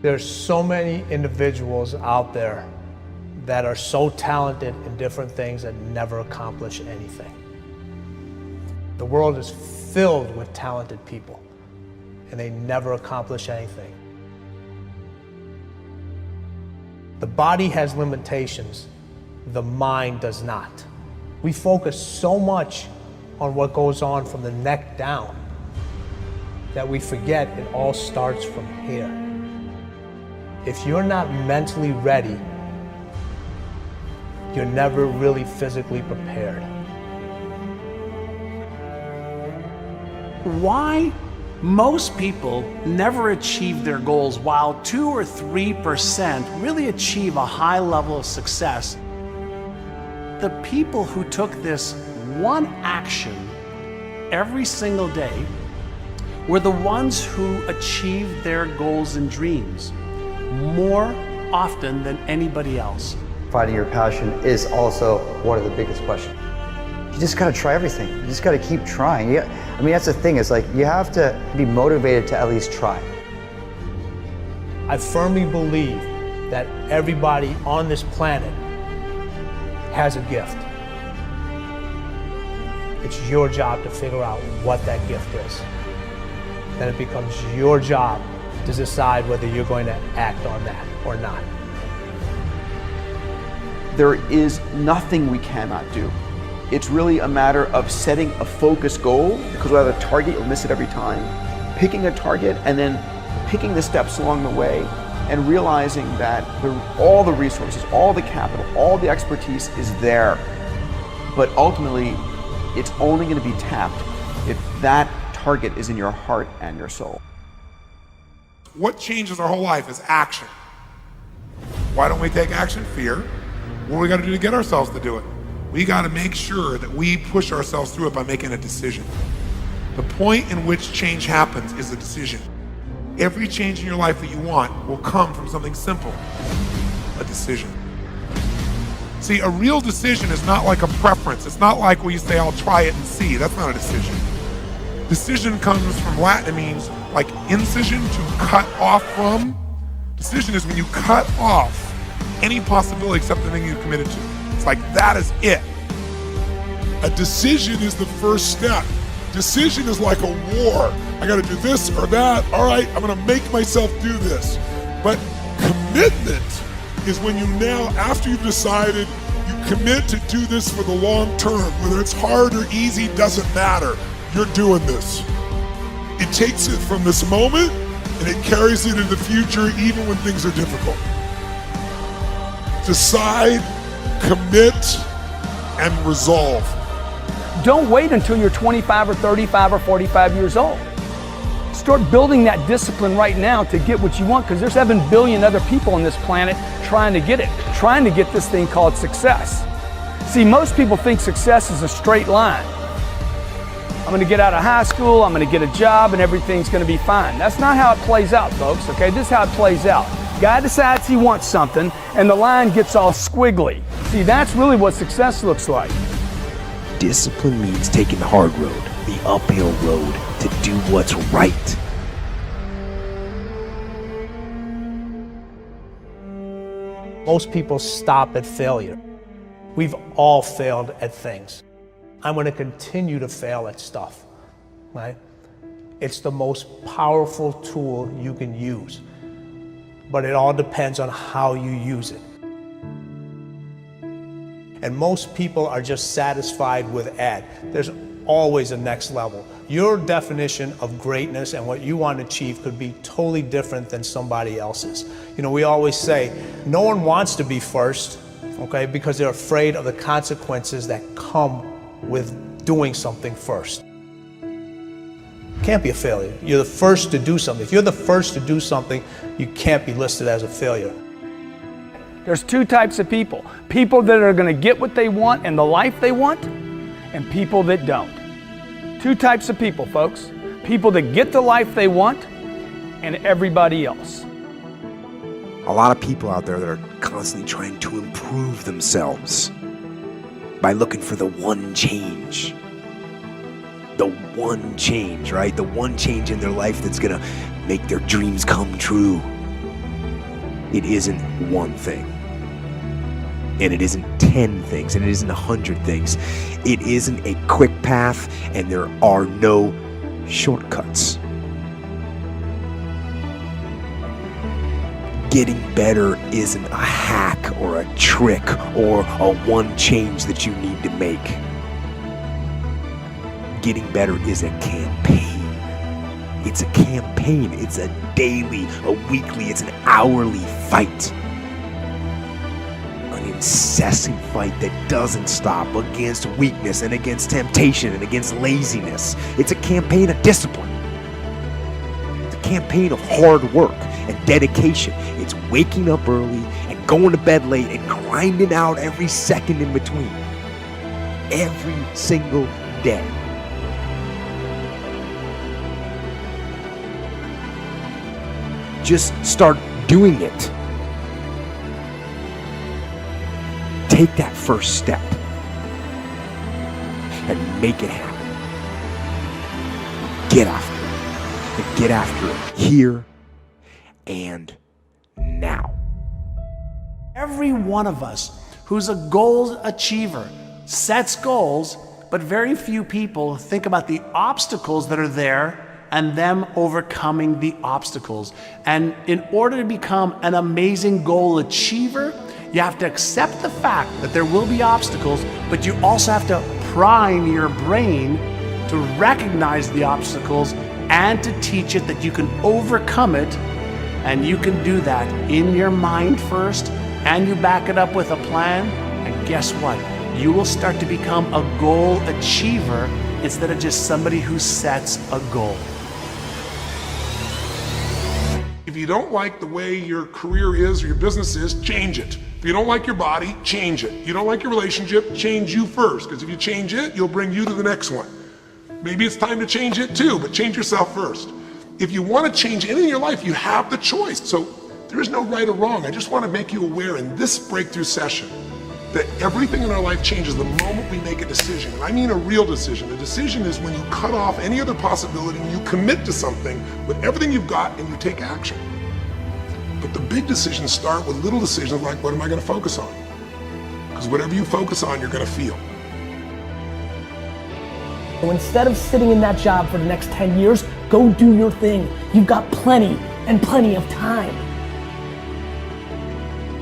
There's so many individuals out there that are so talented in different things that never accomplish anything. The world is filled with talented people, and they never accomplish anything. The body has limitations, the mind does not. We focus so much on what goes on from the neck down that we forget it all starts from here. If you're not mentally ready, you're never really physically prepared. Why most people never achieve their goals while 2 or 3% really achieve a high level of success? The people who took this one action every single day were the ones who achieved their goals and dreams more often than anybody else. Finding your passion is also one of the biggest questions. You just gotta try everything. You just gotta keep trying. I mean, that's the thing, is like, you have to be motivated to at least try. I firmly believe that everybody on this planet has a gift. It's your job to figure out what that gift is. Then it becomes your job to decide whether you're going to act on that or not. There is nothing we cannot do. It's really a matter of setting a focused goal, because without a target, you'll miss it every time. Picking a target and then picking the steps along the way and realizing that all the resources, all the capital, all the expertise is there. But ultimately, it's only going to be tapped if that target is in your heart and your soul. What changes our whole life is action. Why don't we take action? Fear. What do we got to do to get ourselves to do it? We got to make sure that we push ourselves through it by making a decision. The point in which change happens is a decision. Every change in your life that you want will come from something simple, a decision. See, a real decision is not like a preference. It's not like where you say, I'll try it and see. That's not a decision. Decision comes from Latin. It means like incision, to cut off from. Decision is when you cut off any possibility except the thing you committed to. It's like, that is it. A decision is the first step. Decision is like a war. I gotta do this or that. All right, I'm gonna make myself do this. But commitment is when you now, after you've decided, you commit to do this for the long term. Whether it's hard or easy, doesn't matter. You're doing this. It takes it from this moment and it carries it into the future even when things are difficult. Decide, commit, and resolve. Don't wait until you're 25 or 35 or 45 years old. Start building that discipline right now to get what you want, because there's 7 billion other people on this planet trying to get it, trying to get this thing called success. See, most people think success is a straight line. I'm gonna get out of high school, I'm gonna get a job, and everything's gonna be fine. That's not how it plays out, folks, okay? This is how it plays out. Guy decides he wants something, and the line gets all squiggly. See, that's really what success looks like. Discipline means taking the hard road, the uphill road, to do what's right. Most people stop at failure. We've all failed at things. I'm going to continue to fail at stuff, right? It's the most powerful tool you can use, but it all depends on how you use it. And most people are just satisfied with there's always a next level. Your definition of greatness and what you want to achieve could be totally different than somebody else's. You know, we always say, no one wants to be first, okay, because they're afraid of the consequences that come with doing something first. Can't be a failure. You're the first to do something. If you're the first to do something, you can't be listed as a failure. There's 2 types of people. People that are going to get what they want and the life they want, and people that don't. 2 types of people, folks. People that get the life they want, and everybody else. A lot of people out there that are constantly trying to improve themselves by looking for the one change. The one change, right? The one change in their life that's gonna make their dreams come true. It isn't one thing. And it isn't 10 things, and it isn't 100 things. It isn't a quick path, and there are no shortcuts. Getting better isn't a hack or a trick or a one change that you need to make. Getting better is a campaign. It's a campaign. It's a daily, a weekly, it's an hourly fight. An incessant fight that doesn't stop against weakness and against temptation and against laziness. It's a campaign of discipline. It's a campaign of hard work and dedication. It's waking up early and going to bed late and grinding out every second in between. Every single day. Just start doing it. Take that first step and make it happen. Get after it. And get after it here and now. Every one of us who's a goal achiever sets goals, but very few people think about the obstacles that are there and them overcoming the obstacles. And in order to become an amazing goal achiever, you have to accept the fact that there will be obstacles, but you also have to prime your brain to recognize the obstacles and to teach it that you can overcome it. And you can do that in your mind first, and you back it up with a plan. And guess what? You will start to become a goal achiever instead of just somebody who sets a goal. If you don't like the way your career is or your business is, change it. If you don't like your body, change it. You don't like your relationship, change you first. Because if you change it, you'll bring you to the next one. Maybe it's time to change it too, but change yourself first. If you want to change anything in your life, you have the choice. So there is no right or wrong. I just want to make you aware in this breakthrough session that everything in our life changes the moment we make a decision. And I mean a real decision. A decision is when you cut off any other possibility and you commit to something with everything you've got and you take action. But the big decisions start with little decisions like, what am I going to focus on? Because whatever you focus on, you're going to feel. So instead of sitting in that job for the next 10 years, go do your thing. You've got plenty and plenty of time.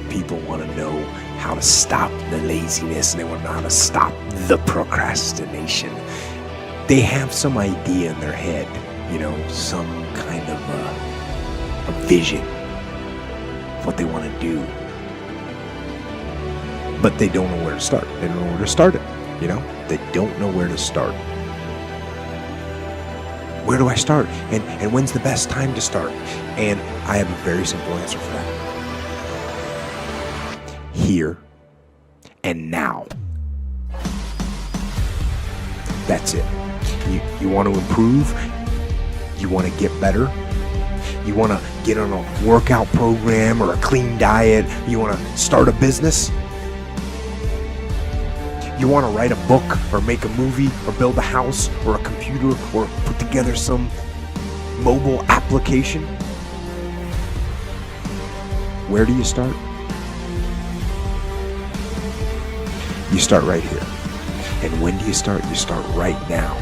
People want to know how to stop the laziness, and they want to know how to stop the procrastination. They have some idea in their head, some kind of a vision of what they want to do. But they don't know where to start. They don't know where to start it, They don't know where to start. Where do I start? And when's the best time to start? And I have a very simple answer for that. Here and now. That's it. You want to improve? You want to get better? You want to get on a workout program or a clean diet? You want to start a business? You want to write a book or make a movie or build a house or a computer or put together some mobile application? Where do you start? You start right here. And when do you start? You start right now.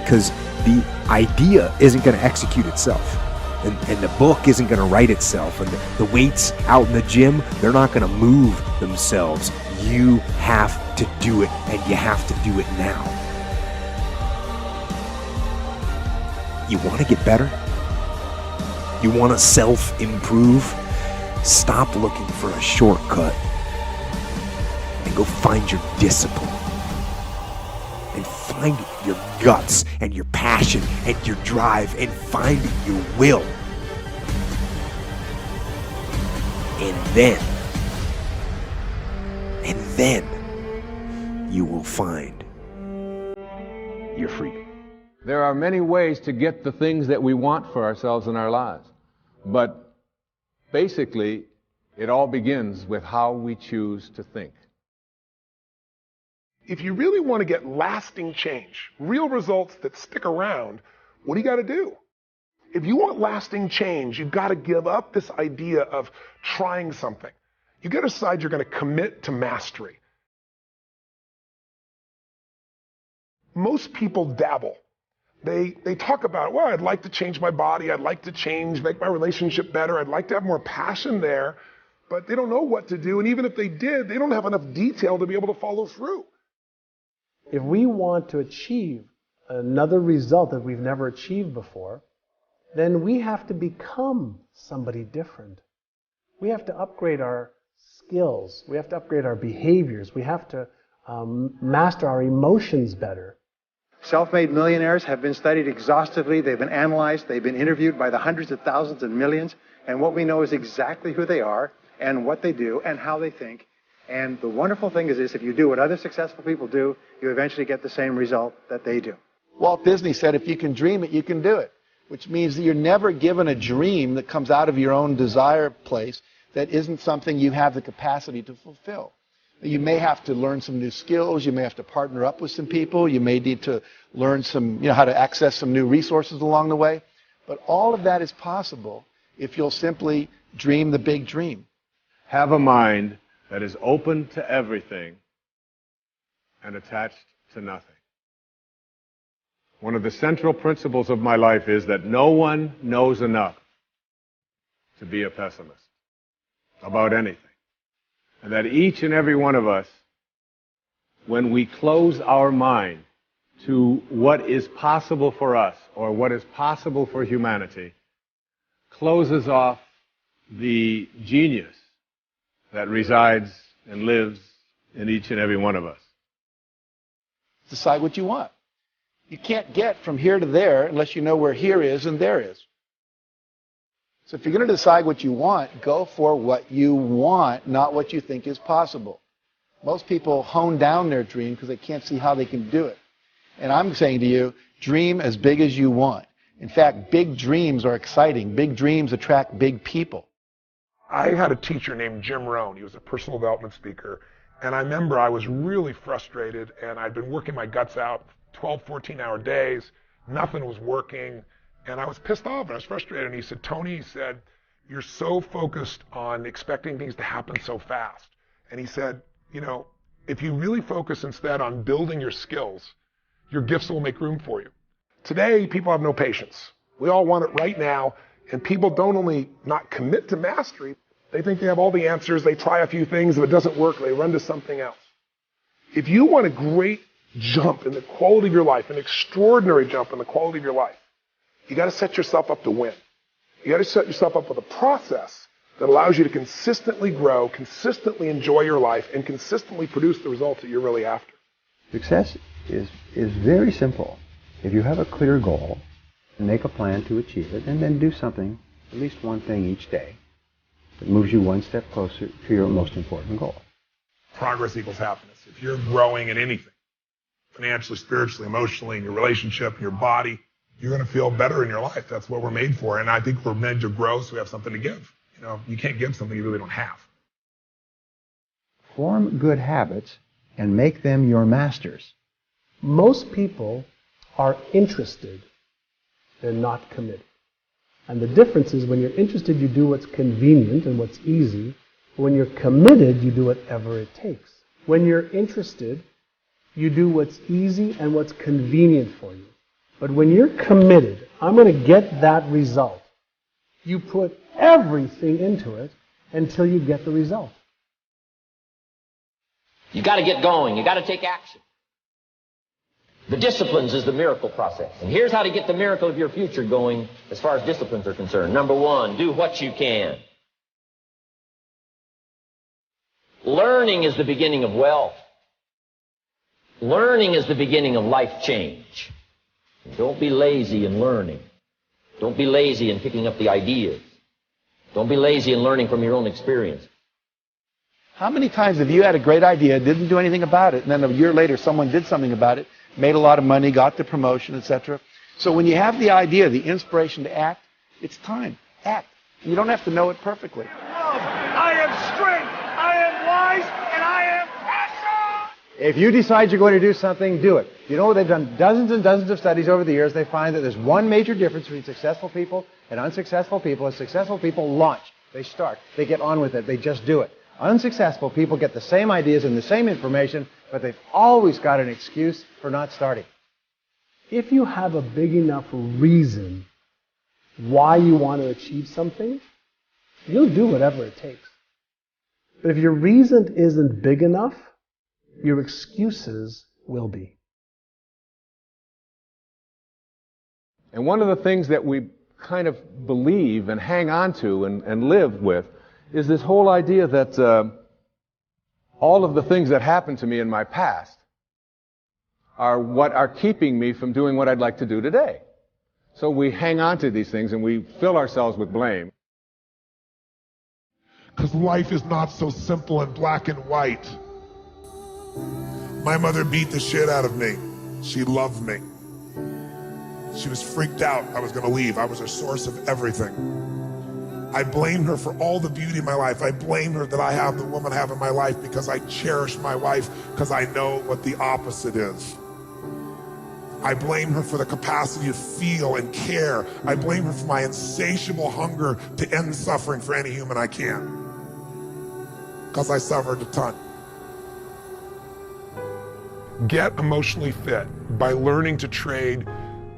Because the idea isn't going to execute itself. And the book isn't going to write itself. And the weights out in the gym, they're not going to move themselves. You have to do it, and you have to do it now. You want to get better? You want to self-improve? Stop looking for a shortcut and go find your discipline. And find your guts and your passion and your drive and find your will. And then you will find your freedom. There are many ways to get the things that we want for ourselves in our lives. But basically, it all begins with how we choose to think. If you really want to get lasting change, real results that stick around, what do you got to do? If you want lasting change, you've got to give up this idea of trying something. You got to decide you're going to commit to mastery. Most people dabble. They talk about, well, I'd like to change my body. I'd like to make my relationship better. I'd like to have more passion there. But they don't know what to do. And even if they did, they don't have enough detail to be able to follow through. If we want to achieve another result that we've never achieved before, then we have to become somebody different. We have to upgrade our skills. We have to upgrade our behaviors. We have to master our emotions better. Self-made millionaires have been studied exhaustively. They've been analyzed. They've been interviewed by the hundreds of thousands and millions. And what we know is exactly who they are and what they do and how they think. And the wonderful thing is this, if you do what other successful people do, you eventually get the same result that they do. Walt Disney said, if you can dream it, you can do it, which means that you're never given a dream that comes out of your own desire place that isn't something you have the capacity to fulfill. You may have to learn some new skills. You may have to partner up with some people. You may need to learn how to access some new resources along the way. But all of that is possible if you'll simply dream the big dream. Have a mind that is open to everything and attached to nothing. One of the central principles of my life is that no one knows enough to be a pessimist about anything. And that each and every one of us, when we close our mind to what is possible for us or what is possible for humanity, closes off the genius that resides and lives in each and every one of us. Decide what you want. You can't get from here to there unless you know where here is and there is. So if you're going to decide what you want, go for what you want, not what you think is possible. Most people hone down their dream because they can't see how they can do it. And I'm saying to you, dream as big as you want. In fact, big dreams are exciting. Big dreams attract big people. I had a teacher named Jim Rohn. He was a personal development speaker. And I remember I was really frustrated, and I'd been working my guts out, 12, 14-hour days. Nothing was working. And I was pissed off and I was frustrated. And he said, Tony, he said, you're so focused on expecting things to happen so fast. And he said, if you really focus instead on building your skills, your gifts will make room for you. Today, people have no patience. We all want it right now. And people don't only not commit to mastery, they think they have all the answers. They try a few things. If it doesn't work, they run to something else. If you want a great jump in the quality of your life, an extraordinary jump in the quality of your life, you got to set yourself up to win. You got to set yourself up with a process that allows you to consistently grow, consistently enjoy your life, and consistently produce the results that you're really after. Success is very simple. If you have a clear goal, and make a plan to achieve it, and then do something, at least one thing each day, that moves you one step closer to your most important goal. Progress equals happiness. If you're growing in anything, financially, spiritually, emotionally, in your relationship, in your body, you're going to feel better in your life. That's what we're made for. And I think we're meant to grow so we have something to give. You can't give something you really don't have. Form good habits and make them your masters. Most people are interested. They're not committed. And the difference is when you're interested, you do what's convenient and what's easy. When you're committed, you do whatever it takes. When you're interested, you do what's easy and what's convenient for you. But when you're committed, I'm going to get that result, you put everything into it until you get the result. You got to get going. You got to take action. The disciplines is the miracle process. And here's how to get the miracle of your future going as far as disciplines are concerned. Number one, do what you can. Learning is the beginning of wealth. Learning is the beginning of life change. Don't be lazy in learning. Don't be lazy in picking up the ideas. Don't be lazy in learning from your own experience. How many times have you had a great idea, didn't do anything about it, and then a year later someone did something about it, made a lot of money, got the promotion, etc.? So when you have the idea, the inspiration to act, it's time. Act. You don't have to know it perfectly. I am strength, I am wise, and I am passion. If you decide you're going to do something, do it. You know, they've done dozens and dozens of studies over the years. They find that there's one major difference between successful people and unsuccessful people. Successful people launch. They start. They get on with it. They just do it. Unsuccessful people get the same ideas and the same information, but they've always got an excuse for not starting. If you have a big enough reason why you want to achieve something, you'll do whatever it takes. But if your reason isn't big enough, your excuses will be. And one of the things that we kind of believe and hang on to and live with is this whole idea that all of the things that happened to me in my past are what are keeping me from doing what I'd like to do today. So we hang on to these things and we fill ourselves with blame. Because life is not so simple and black and white. My mother beat the shit out of me. She loved me. She was freaked out I was going to leave. I was her source of everything. I blame her for all the beauty in my life. I blame her that I have the woman I have in my life because I cherish my wife because I know what the opposite is. I blame her for the capacity to feel and care. I blame her for my insatiable hunger to end suffering for any human I can. Because I suffered a ton. Get emotionally fit by learning to trade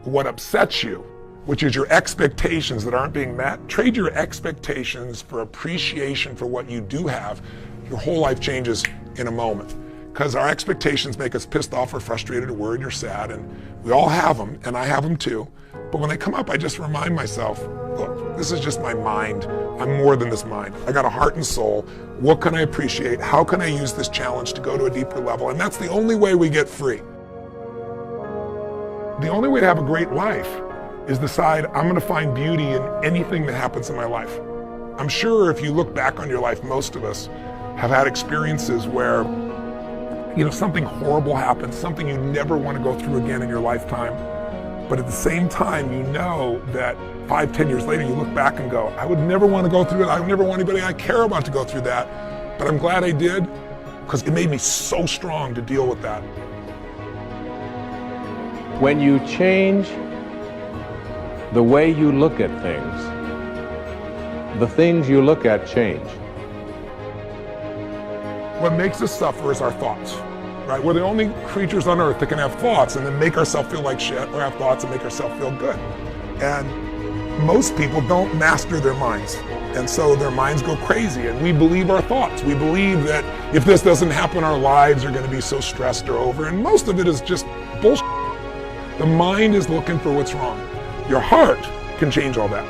what upsets you, which is your expectations that aren't being met. Trade your expectations for appreciation for what you do have. Your whole life changes in a moment. Because our expectations make us pissed off or frustrated or worried or sad, and we all have them, and I have them too. But when they come up, I just remind myself, look, this is just my mind. I'm more than this mind. I got a heart and soul. What can I appreciate? How can I use this challenge to go to a deeper level? And that's the only way we get free. The only way to have a great life is decide I'm going to find beauty in anything that happens in my life. I'm sure if you look back on your life, most of us have had experiences where something horrible happens, something you never want to go through again in your lifetime. But at the same time, you know that 5, 10 years later, you look back and go, I would never want to go through it. I would never want anybody I care about to go through that. But I'm glad I did, because it made me so strong to deal with that. When you change the way you look at things, the things you look at change. What makes us suffer is our thoughts, right? We're the only creatures on earth that can have thoughts and then make ourselves feel like shit, or have thoughts and make ourselves feel good. And most people don't master their minds. And so their minds go crazy, and we believe our thoughts. We believe that if this doesn't happen, our lives are going to be so stressed or over. And most of it is just bullshit. The mind is looking for what's wrong. Your heart can change all that.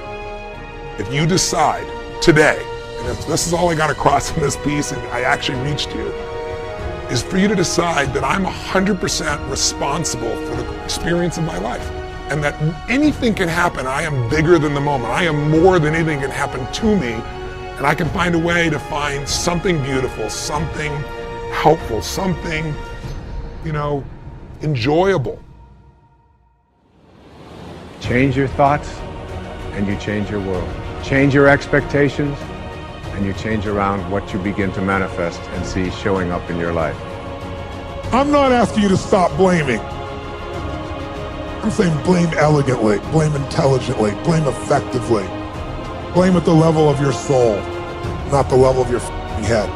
If you decide today, and if this is all I got across in this piece and I actually reached you, is for you to decide that I'm 100% responsible for the experience of my life. And that anything can happen. I am bigger than the moment. I am more than anything can happen to me. And I can find a way to find something beautiful, something helpful, something, enjoyable. Change your thoughts and you change your world. Change your expectations and you change around what you begin to manifest and see showing up in your life. I'm not asking you to stop blaming. I'm saying blame elegantly, blame intelligently, blame effectively. Blame at the level of your soul, not the level of your head.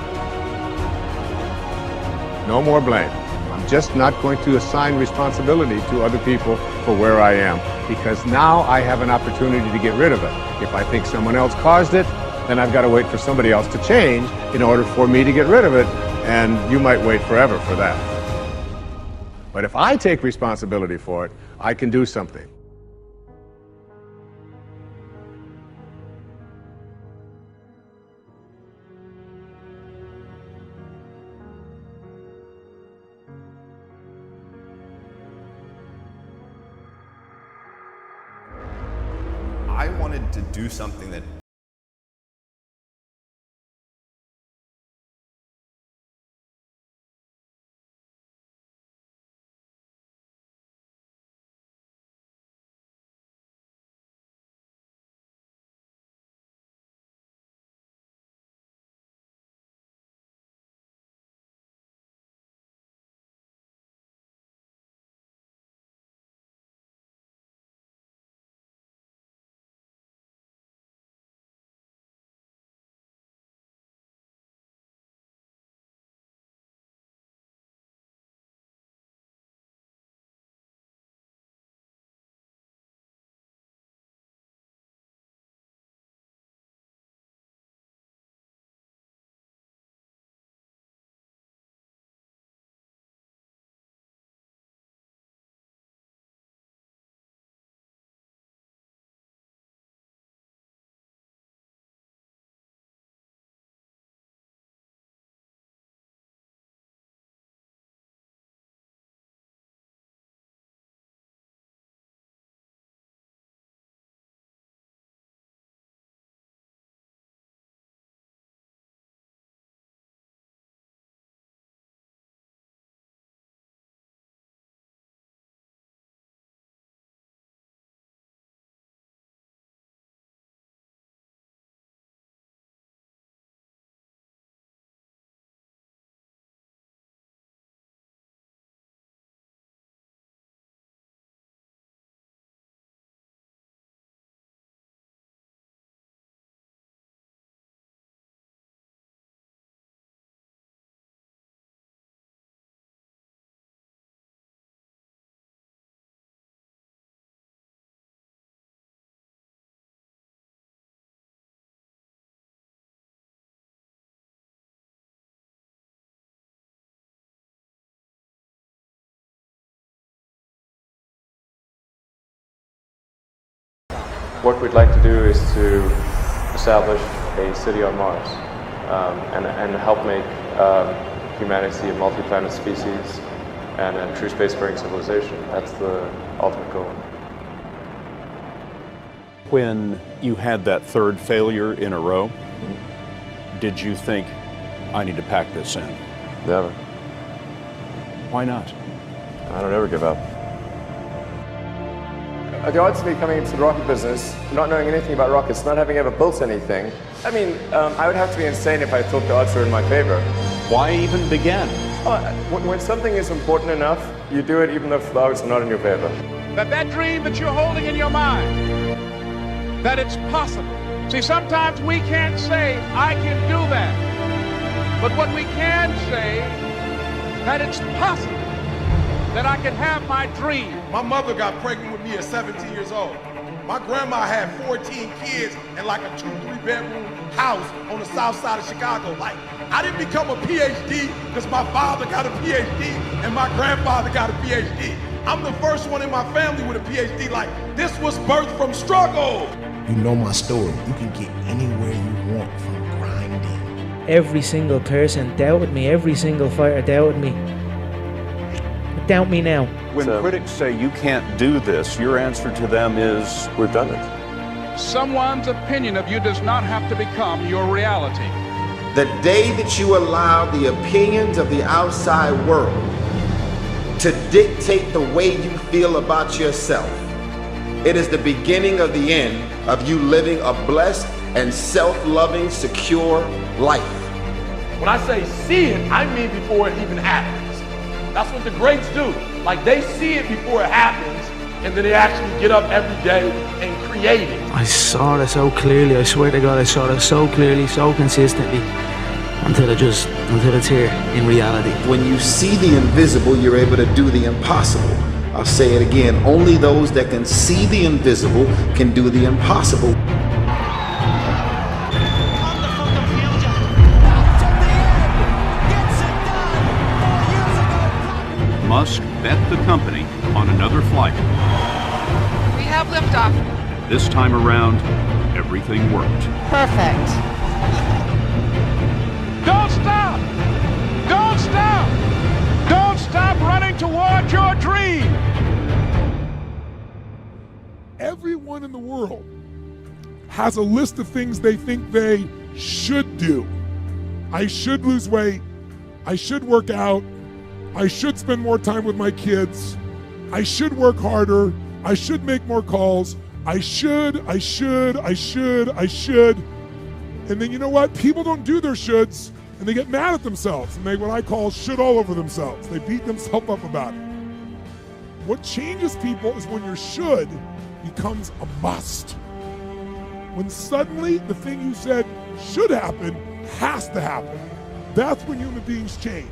No more blame. I'm just not going to assign responsibility to other people for where I am, because now I have an opportunity to get rid of it. If I think someone else caused it, then I've got to wait for somebody else to change in order for me to get rid of it, and you might wait forever for that. But if I take responsibility for it, I can do something. I wanted to do something that What we'd like to do is to establish a city on Mars and help make humanity a multi-planet species and a true spacefaring civilization. That's the ultimate goal. When you had that third failure in a row, did you think, I need to pack this in? Never. Why not? I don't ever give up. The odds of me coming into the rocket business, not knowing anything about rockets, not having ever built anything, I mean, I would have to be insane if I thought the odds were in my favor. Why even begin? When something is important enough, you do it even if the odds are not in your favor. That dream that you're holding in your mind, that it's possible. See, sometimes we can't say, I can do that. But what we can say, that it's possible. That I can have my dream. My mother got pregnant with me at 17 years old. My grandma had 14 kids in like a 2-3 bedroom house on the south side of Chicago. Like, I didn't become a PhD because my father got a PhD and my grandfather got a PhD. I'm the first one in my family with a PhD. Like, this was birthed from struggle. You know my story. You can get anywhere you want from grinding. Every single person doubted me. Every single fighter doubted me. Doubt me now. When critics say you can't do this, your answer to them is, we've done it. Someone's opinion of you does not have to become your reality. The day that you allow the opinions of the outside world to dictate the way you feel about yourself, it is the beginning of the end of you living a blessed and self-loving, secure life. When I say see it, I mean before it even happens. That's what the greats do. Like, they see it before it happens, and then they actually get up every day and create it. I saw it so clearly. I swear to God, I saw it so clearly, so consistently, until it's here in reality. When you see the invisible, you're able to do the impossible. I'll say it again. Only those that can see the invisible can do the impossible. Musk bet the company on another flight. We have liftoff. This time around, everything worked. Perfect. Don't stop! Don't stop! Don't stop running toward your dream! Everyone in the world has a list of things they think they should do. I should lose weight. I should work out. I should spend more time with my kids. I should work harder. I should make more calls. I should. And then you know what? People don't do their shoulds and they get mad at themselves and they what I call should all over themselves. They beat themselves up about it. What changes people is when your should becomes a must. When suddenly the thing you said should happen has to happen. That's when human beings change.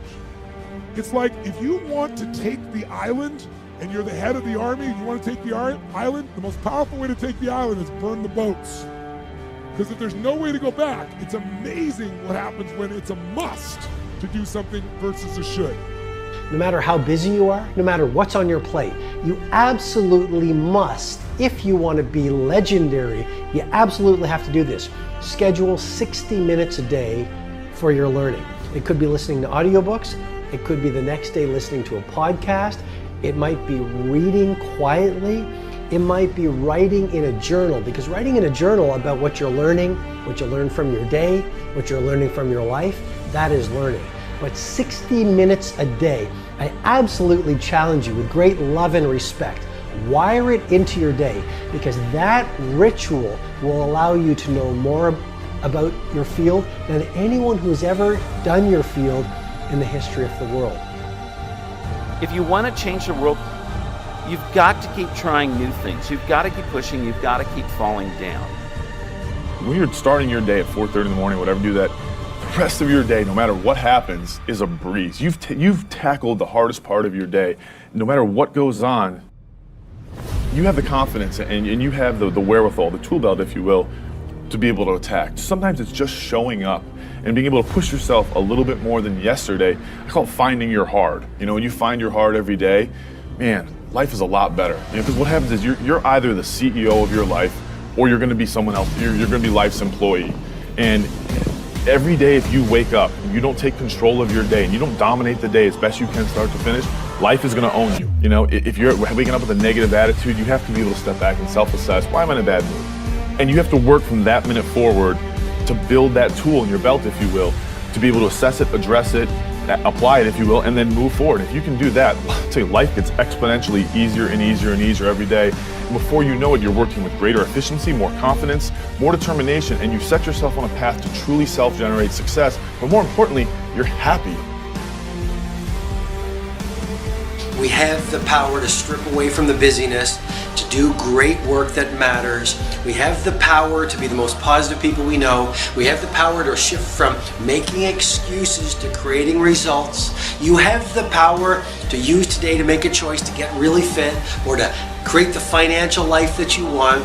It's like if you want to take the island and you're the head of the army and you want to take the island, the most powerful way to take the island is burn the boats. Because if there's no way to go back, it's amazing what happens when it's a must to do something versus a should. No matter how busy you are, no matter what's on your plate, you absolutely must, if you want to be legendary, you absolutely have to do this. Schedule 60 minutes a day for your learning. It could be listening to audiobooks. It could be the next day listening to a podcast. It might be reading quietly. It might be writing in a journal, because writing in a journal about what you're learning, what you learned from your day, what you're learning from your life, that is learning. But 60 minutes a day, I absolutely challenge you with great love and respect. Wire it into your day, because that ritual will allow you to know more about your field than anyone who's ever done your field in the history of the world. If you want to change the world, you've got to keep trying new things. You've got to keep pushing. You've got to keep falling down. When you're starting your day at 4:30 in the morning, whatever, do that, the rest of your day, no matter what happens, is a breeze. You've tackled the hardest part of your day. No matter what goes on, you have the confidence and you have the wherewithal, the tool belt, if you will, to be able to attack. Sometimes it's just showing up and being able to push yourself a little bit more than yesterday. I call it finding your hard. You know, when you find your hard every day, man, life is a lot better. You know, because what happens is you're either the CEO of your life or you're going to be someone else. You're going to be life's employee. And every day, if you wake up and you don't take control of your day and you don't dominate the day as best you can start to finish, life is going to own you. You know, if you're waking up with a negative attitude, you have to be able to step back and self-assess. Why am I in a bad mood? And you have to work from that minute forward to build that tool in your belt, if you will, to be able to assess it, address it, apply it, if you will, and then move forward. If you can do that, I'll tell you, life gets exponentially easier and easier and easier every day. And before you know it, you're working with greater efficiency, more confidence, more determination, and you set yourself on a path to truly self-generate success. But more importantly, you're happy. We have the power to strip away from the busyness, to do great work that matters. We have the power to be the most positive people we know. We have the power to shift from making excuses to creating results. You have the power to use today to make a choice to get really fit or to create the financial life that you want.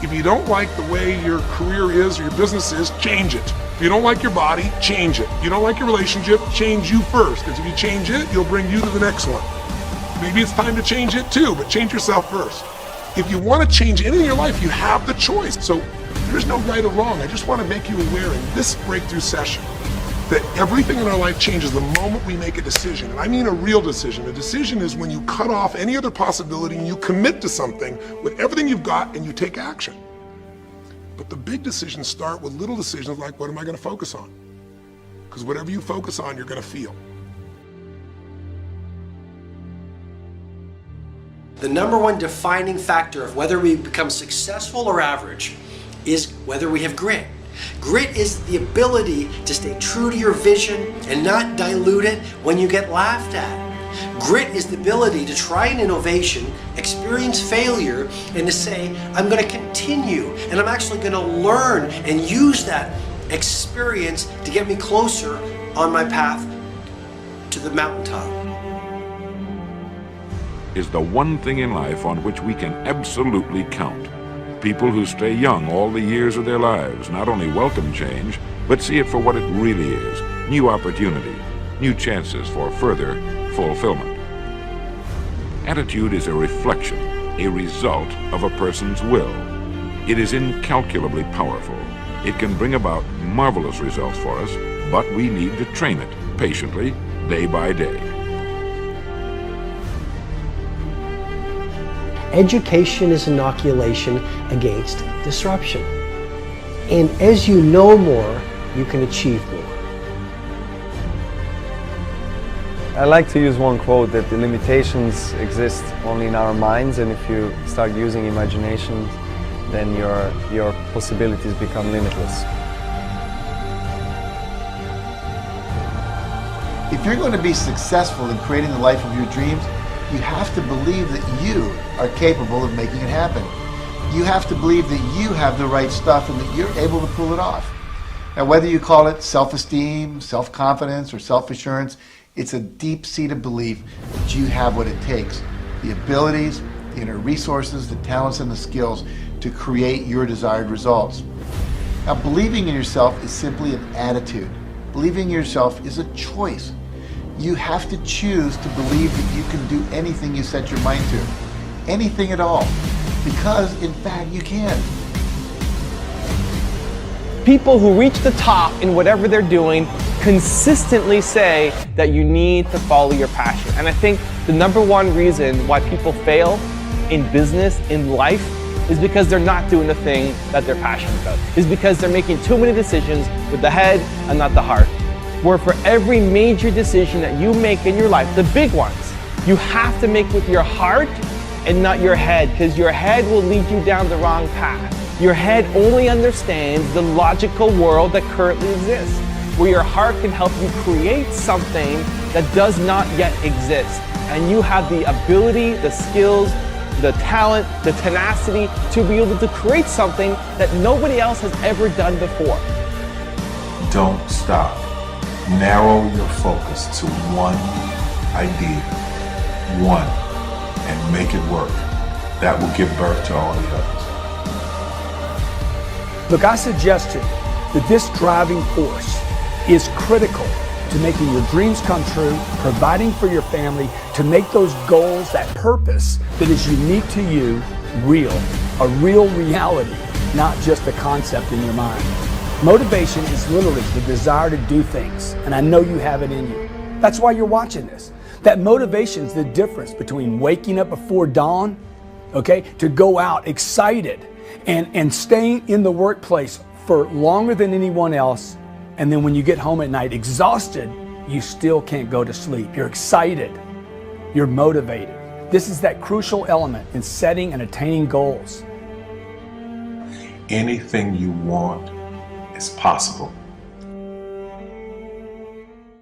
If you don't like the way your career is or your business is, change it. If you don't like your body, change it. If you don't like your relationship, change you first. Because if you change it, you'll bring you to the next one. Maybe it's time to change it too, but change yourself first. If you want to change anything in your life, you have the choice. So there's no right or wrong. I just want to make you aware in this breakthrough session that everything in our life changes the moment we make a decision. And I mean a real decision. A decision is when you cut off any other possibility and you commit to something with everything you've got and you take action. But the big decisions start with little decisions like, what am I going to focus on? Because whatever you focus on, you're going to feel. The number one defining factor of whether we become successful or average is whether we have grit. Grit is the ability to stay true to your vision and not dilute it when you get laughed at. Grit is the ability to try an innovation, experience failure, and to say, I'm going to continue and I'm actually going to learn and use that experience to get me closer on my path to the mountaintop. Is the one thing in life on which we can absolutely count. People who stay young all the years of their lives not only welcome change, but see it for what it really is, new opportunity, new chances for further fulfillment. Attitude is a reflection, a result of a person's will. It is incalculably powerful. It can bring about marvelous results for us, but we need to train it patiently, day by day. Education is inoculation against disruption. And as you know more, you can achieve more. I like to use one quote that the limitations exist only in our minds, and if you start using imagination, then your possibilities become limitless. If you're going to be successful in creating the life of your dreams, you have to believe that you are capable of making it happen. You have to believe that you have the right stuff and that you're able to pull it off. Now, whether you call it self-esteem, self-confidence, or self-assurance, it's a deep-seated belief that you have what it takes, the abilities, the inner resources, the talents, and the skills to create your desired results. Now, believing in yourself is simply an attitude. Believing in yourself is a choice. You have to choose to believe that you can do anything you set your mind to. Anything at all. Because, in fact, you can. People who reach the top in whatever they're doing consistently say that you need to follow your passion. And I think the number one reason why people fail in business, in life, is because they're not doing the thing that they're passionate about. Is because they're making too many decisions with the head and not the heart. Where for every major decision that you make in your life, the big ones, you have to make with your heart and not your head, because your head will lead you down the wrong path. Your head only understands the logical world that currently exists, where your heart can help you create something that does not yet exist. And you have the ability, the skills, the talent, the tenacity to be able to create something that nobody else has ever done before. Don't stop. Narrow your focus to one idea, one, and make it work. That will give birth to all the others. Look, I suggested that this driving force is critical to making your dreams come true, providing for your family, to make those goals, that purpose that is unique to you, real. a real reality, not just a concept in your mind. Motivation is literally the desire to do things, and I know you have it in you. That's why you're watching this. That motivation is the difference between waking up before dawn, okay, to go out excited and staying in the workplace for longer than anyone else, and then when you get home at night exhausted, you still can't go to sleep. You're excited. You're motivated. This is that crucial element in setting and attaining goals. Anything you want is possible.